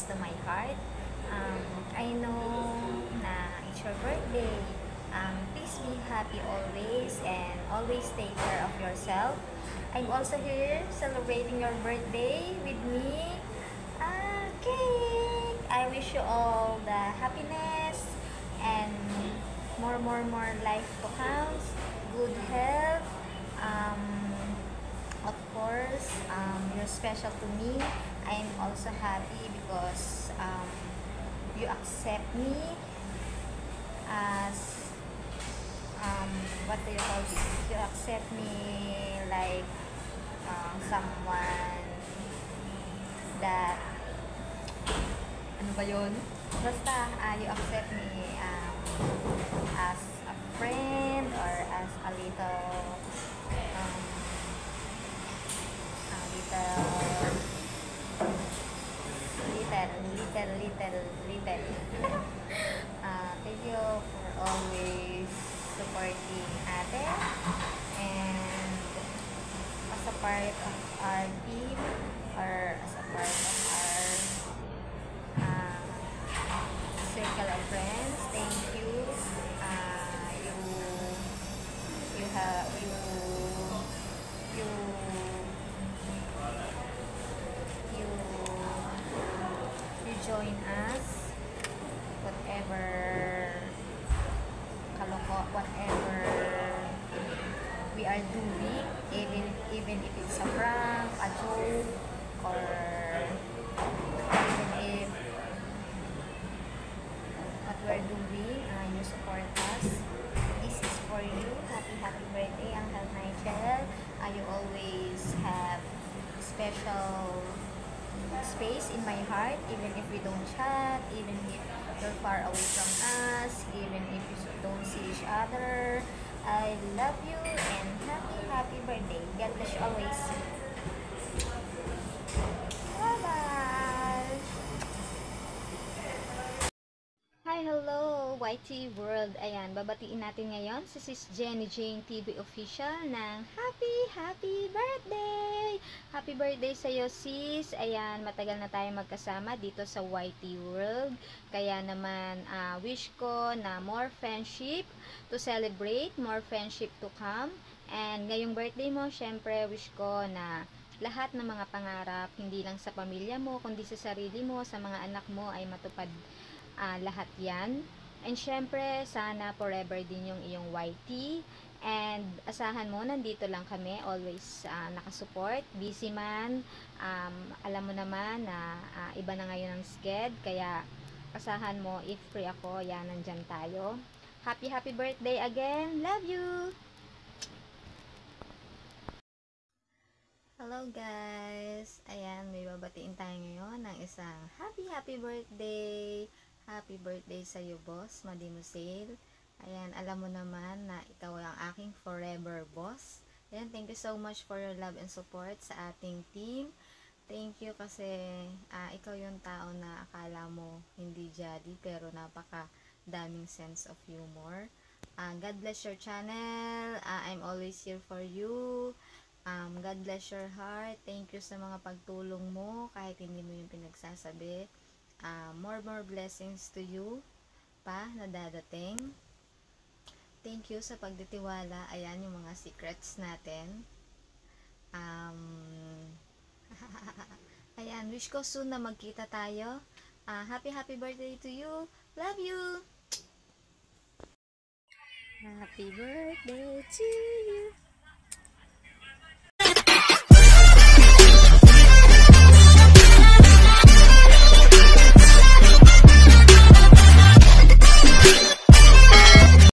to my heart. I know na it's your birthday. Please be happy always and always take care of yourself. I'm also here celebrating your birthday with me. Cake! I wish you all the happiness and more life to come, good health. Of course, you're special to me. I'm also happy because you accept me as what do you call this? You accept me like someone that ano ba yun? Basta you accept me as a friend or as a little thank you for always supporting ate and as a part of our team or as a part of our circle of friends. Thank you. You have you you join us whatever whatever we are doing, even if it's a prank, a joke, or even if what we're doing, you support us. This is for you. Happy birthday, Uncle Nigel. You always have special space in my heart, even if we don't chat, even if you're far away from us, even if you don't see each other. I love you and happy birthday. God bless you always. Bye bye. Hi, hello, YT World. Ayan, babatiin natin ngayon si Sis Jenny Jane TV Official ng happy birthday! Happy birthday sa'yo, sis. Ayan, matagal na tayo magkasama dito sa YT World. Kaya naman, wish ko na more friendship to celebrate, more friendship to come. And ngayong birthday mo, syempre, wish ko na lahat ng mga pangarap, hindi lang sa pamilya mo, kundi sa sarili mo, sa mga anak mo ay matupad lahat yan. And syempre, sana forever din yung iyong YT. And asahan mo, nandito lang kami, always nakasupport. Busy man, alam mo naman na iba na ngayon ang sked, kaya asahan mo, if free ako, yan, nandyan tayo. Happy birthday again. Love you! Hello guys! Ayan, may babatiin tayo ngayon ng isang happy birthday! Happy birthday sa iyo, boss, Madimusale. Ayan, alam mo naman na ikaw ang aking forever boss. Ayan, thank you so much for your love and support sa ating team. Thank you kasi ikaw yung tao na akala mo hindi jadi pero napaka daming sense of humor. God bless your channel. I'm always here for you. God bless your heart. Thank you sa mga pagtulong mo kahit hindi mo yung pinagsasabi. More blessings to you pa na dadating. Thank you sa pagditiwala. Ayan yung mga secrets natin. Ayan, wish ko soon na magkita tayo. Happy birthday to you. Love you. Happy birthday to you.